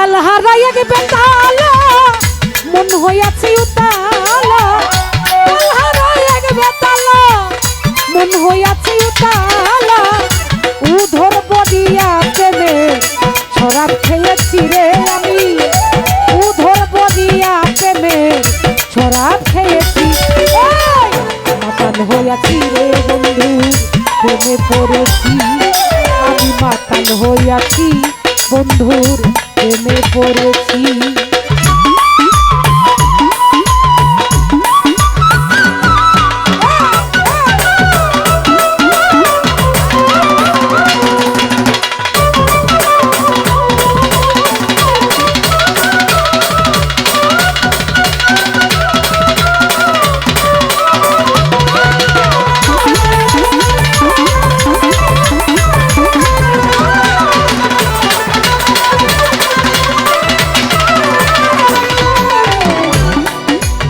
তাল হারাইয়া গেবে তালা মন হইয়াছে উতালা তাল হারাইয়া গেবে তালা মন হইয়াছে উতালা উধর বদিয়া প্রেমে শরাব খেয়েছি রে আমি উধর বদিয়া প্রেমে শরাব খেয়েছি মাতাল হইয়াছি রে বন্ধু প্রেমে পড়েছি আমি মাতাল হইয়াছি বন্ধুর প্রেমে পড়েছি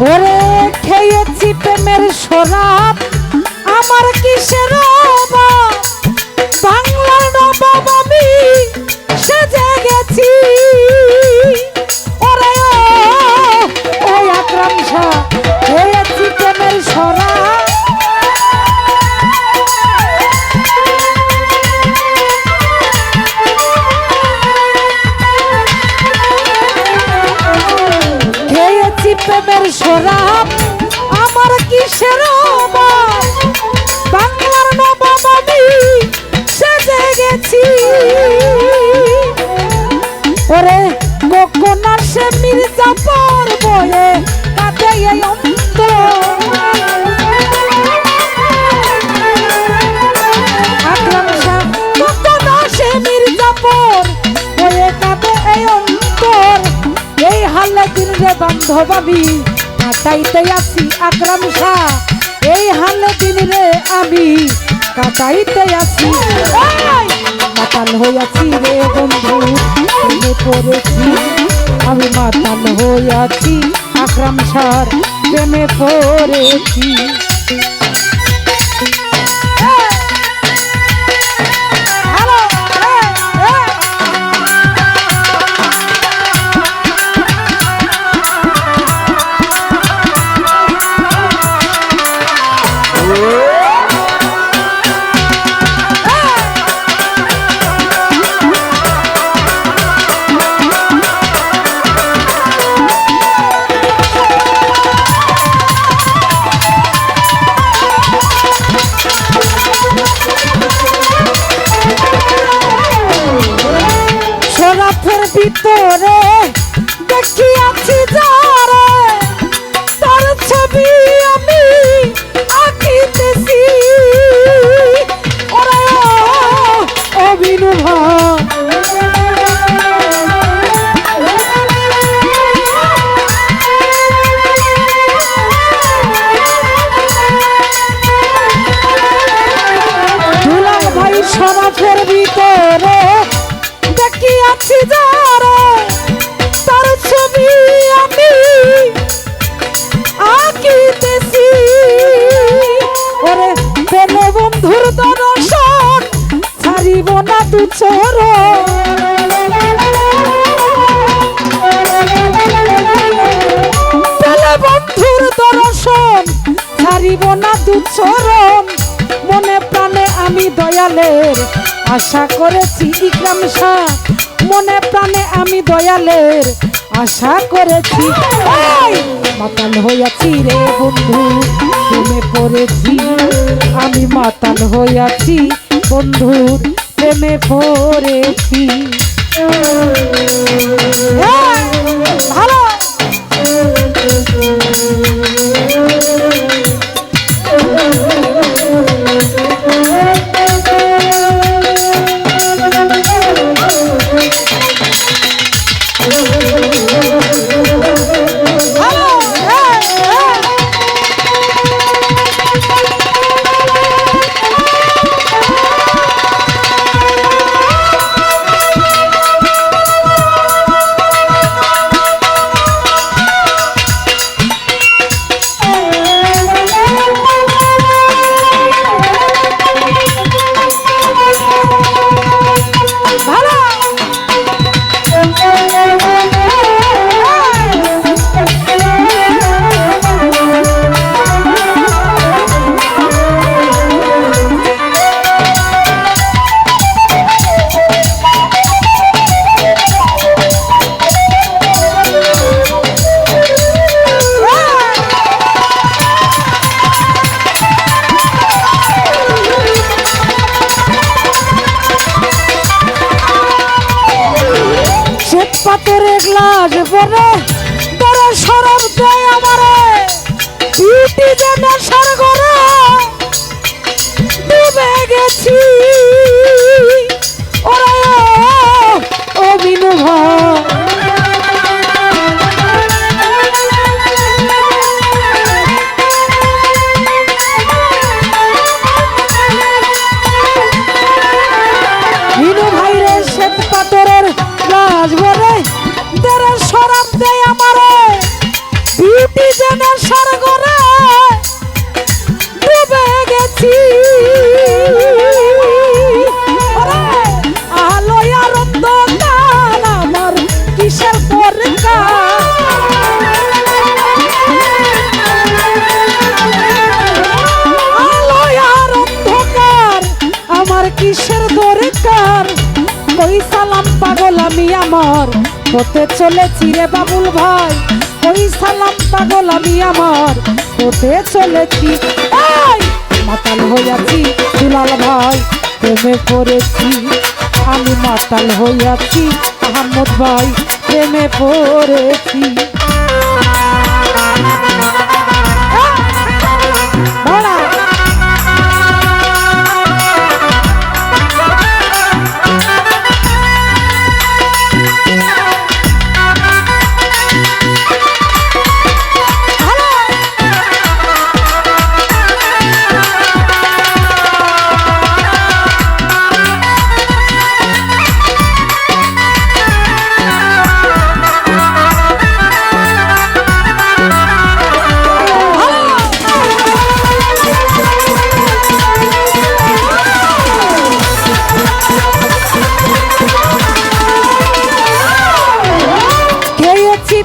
ওরে খেয়েছি প্রেমের শরাব আমার কিসের অভাব বাংলার নবাব আমি সেজে গেছি ওরে ও আকরাম শাহ খেয়েছি প্রেমের শরাব খেয়েছি প্রেমের শরাব আমার কিসের অভাব বাংলার নবাব আমি সেজে গেছি ওরে কোকোনার সে মির্জাফর বয়ে কাঁদে এই অন্তর আকরাম শাহ কোকোনার সে মির্জাফর বয়ে কাঁদে এই অন্তর এই হালে দিন রে বান্ধব আমি কাটাইতে আসি আকরাম শাহ এই হালে দিন রে আমি কাটাইতে আসি মাতাল হইয়াছি রে বন্ধু প্রেমে পড়েছি আমি মাতাল হইয়াছি আকরাম শাহর প্রেমে পড়েছি ভিতরে দেখিয়াছি যারে তার ছবি আমি আঁকিতেছি ওরে অভিনব দুলাল ভাই শরফের ভিতরে দেখিয়াছি যারে তার ছবি আমি আঁকিতেছি ওরে প্রেমে বন্ধুর দর্শন ছাড়িব না দু চরণ প্রেমে বন্ধুর দর্শন ছাড়িব না দু চরণ মনে প্রাণে আমি দয়ালের আশা করেছি ইকরাম শাহ মনে প্রাণে আমি দয়ালের আশা করেছি মাতাল হইয়াছি রে বন্ধু প্রেমে পড়েছি আমি মাতাল হইয়াছি বন্ধুর প্রেমে পড়েছি ভালো পাথরে গ্লাস ভরে তোরা সরব দেয় আমারে বিউটি যে নেশার ঘরে ডুবে গেছি ওরে ও বিনু ভাই বিনু ভাই রে শ্বেত পাথরের গ্লাস ভরে তোরা সরব দেয় আমারে বিউটি যে নেশার ঘরে ডুবে গেছি আলো আর অন্ধকার আমার কিসের দরকার আলো আর অন্ধকার আমার কিসের দরকার ওই সালাম পাগল আমি আমার হতে চলেছি রে বাবুল ভাই ওই সালাম পাগল আমি আমার হতে চলেছি মাতাল হইয়াছি দুলাল ভাই প্রেমে পড়েছি আমি মাতাল হইয়াছি আহমদ ভাই প্রেমে পড়েছি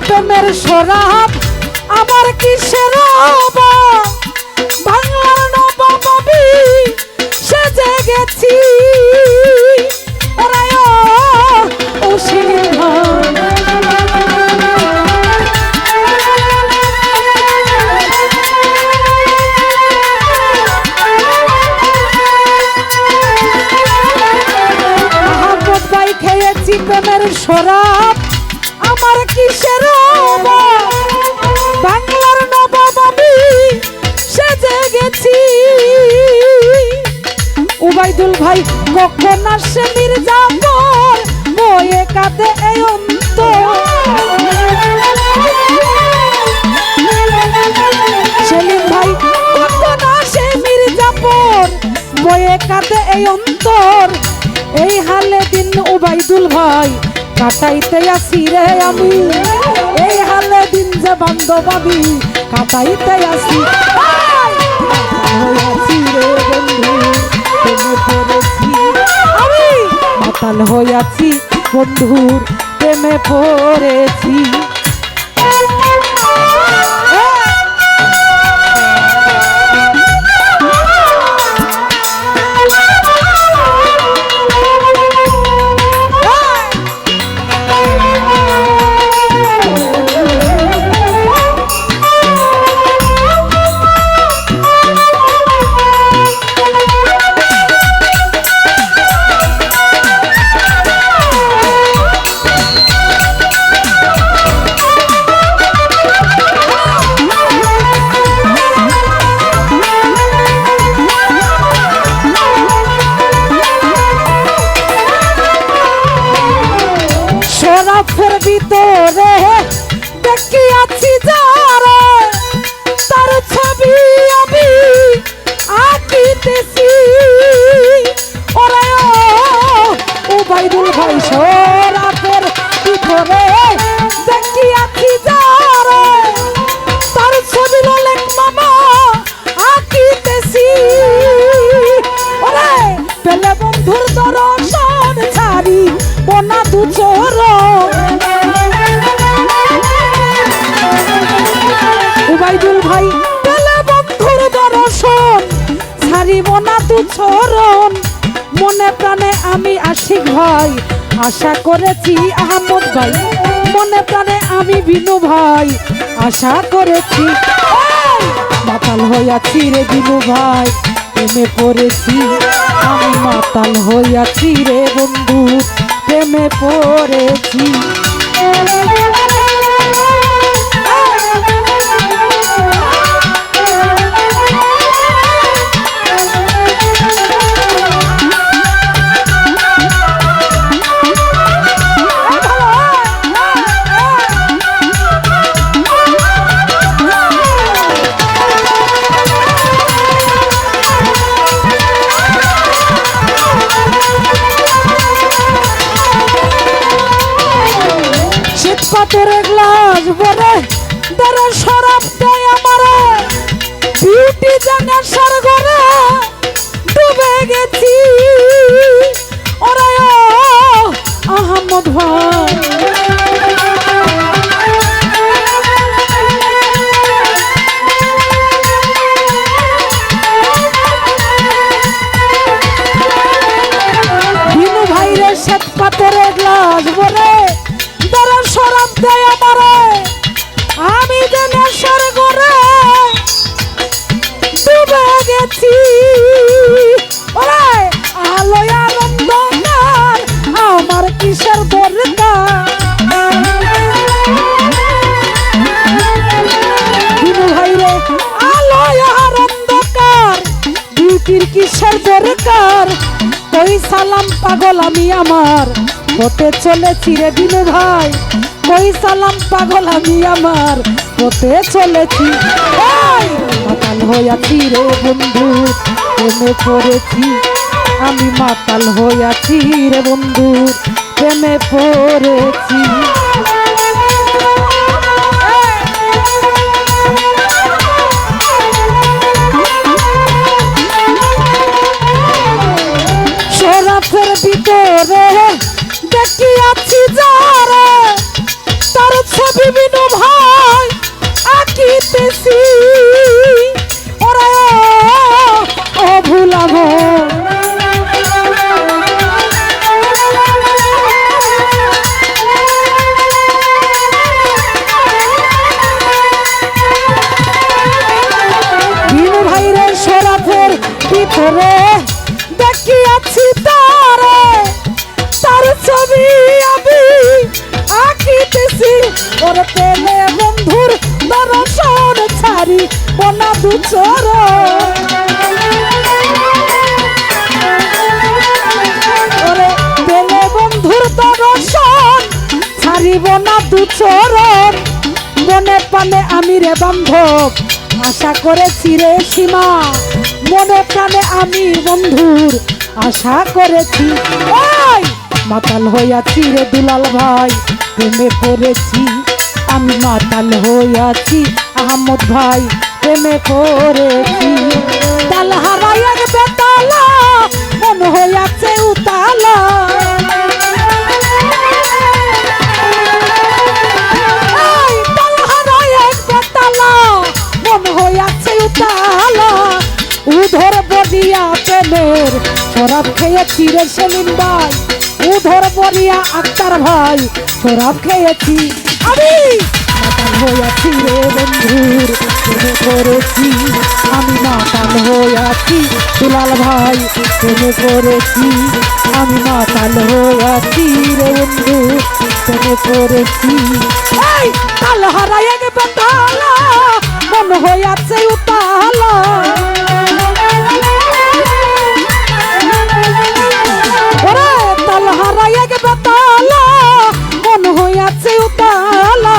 প্রেমের শরাব আমার কিসের বাংলার নবাবী সেজে গেছি ও আহমদ ভাই খেয়েছি প্রেমের শরাব আমার কিসের বাংলার নবাব আমি সেজে গেছি উবাইদুল ভাই কখন আসে মির্জাপুর বয়ে কাঁদে এই অন্ত সেলিম ভাই কখন আসে মির্জাপুর বয়ে কাঁদে এই অন্তর এই হালে দিন উবাইদুল ভাই কাটাইতে আসি রে আমি এই হালে দিন যে বান্ধব আমি কাটাইতে আসি রে বন্ধু প্রেমে পড়েছি আমি মাতাল হইয়াছি বন্ধুর প্রেমে পড়েছি ভিতরে দেখি আছি যারে তার ছবি আমি আঁকিতেছি ওরে উবাইদুল ভাই শরাফের ভিতরে দেখি আছি যারে তার ছবি লেখ মামা আঁকিতেছি ওরে পেলে বন্ধুর দর্শন ছাড়ি বোনা দু চরণ উবাইদুল ভাই পেলে বন্ধুর দর্শন ছাড়িব না তু চরণ মনে প্রাণে আমি আশিক ভাই আশা করেছি আহমদ ভাই মনে প্রাণে আমি বিনু ভাই আশা করেছি মাতাল হইয়াছি রে বিনু ভাই প্রেমে পড়েছি আমি মাতাল হইয়াছি রে বন্ধু প্রেমে পড়েছি পাথরে গ্লাস ভরে তারা শরাব দেয় আমারে বিউটি জানা সার ঘরে ডুবে গেছি ওরে ও আহমদ ভাই বিনু ভাইরে শ্বেত পাথরে গ্লাস ভরে তারা শরাব দেয় আমারে আমি যে নেশার ঘরে ডুবে গেছি ওরে আলোয় আনন্দকার আমার কিসের দরকার বিনু ভাইরে আলোয় আনন্দকার বিউটির কিসের দরকার ওই সালাম পাগল আমি আমার হতে চলেছি রে বিনু ভাই ওই সালাম পাগল আমি আমার হতে চলেছি মাতাল হইয়াছি রে বন্ধু প্রেমে পড়েছি আমি মাতাল হইয়াছি রে বন্ধু প্রেমে পড়েছি শরাফের ভিতরে দেখি আছি যারে তার ছবি বিনু ভাই আঁকিতেছি ওরে ও ভুলাব বিনু ভাইরে শরাফের ভিতরে দেখি আছি তারে তার ছবি আমি আঁকিতেছি ওরে পেলে বন্ধুর দর্শন ছাড়ি বনা দুচর ওরে পেলে বন্ধুর দর্শন ছাড়িব না দুচর মনে প্রাণে আমি রে বান্ধব আশা করেছি রে সীমা মনে প্রাণে আমি বন্ধুর আশা করেছি ওই মাতাল হইয়াছি রে দুলাল ভাই প্রেমে পড়েছি আমি মাতাল হইয়াছি আহমদ ভাই প্রেমে পড়েছি তাল হারাই এক বেতালা মন হইয়াছে উতালা তাল হারাই এক বেতালা মন হইয়াছে উতালা উধর বদিয়া প্রেমের শরাব খেয়েছি রে সেলিম ভাই উধর বদিয়া আক্তার ভাই শরাব খেয়েছি আমি মাতাল হইয়াছি রে বন্ধুর প্রেমে পড়েছি আমি মাতাল হইয়াছি দুলাল ভাই প্রেমে পড়েছি আমি মাতাল হইয়াছি রে বন্ধু প্রেমে পড়েছি এই তাল হারাই এক বেতালা মন হইয়াছে উতালা ওরে তাল হারাই এক বেতালা মন হইয়াছে উতালা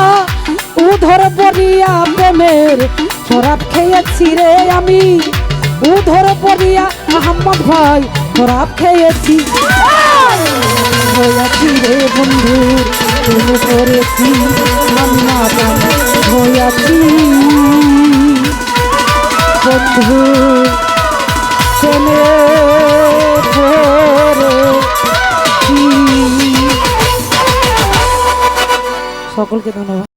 উধর বরিয়া প্রেমের শরাব খেয়েছি রে আমি উধর বরিয়া আহমদ ভাই শরাব খেয়েছি হইয়াছি রে বন্ধুর প্রেমে পড়েছি আমি মাতাল হইয়াছি বন্ধু প্রেমে পড়েছি সকলকে ধন্যবাদ।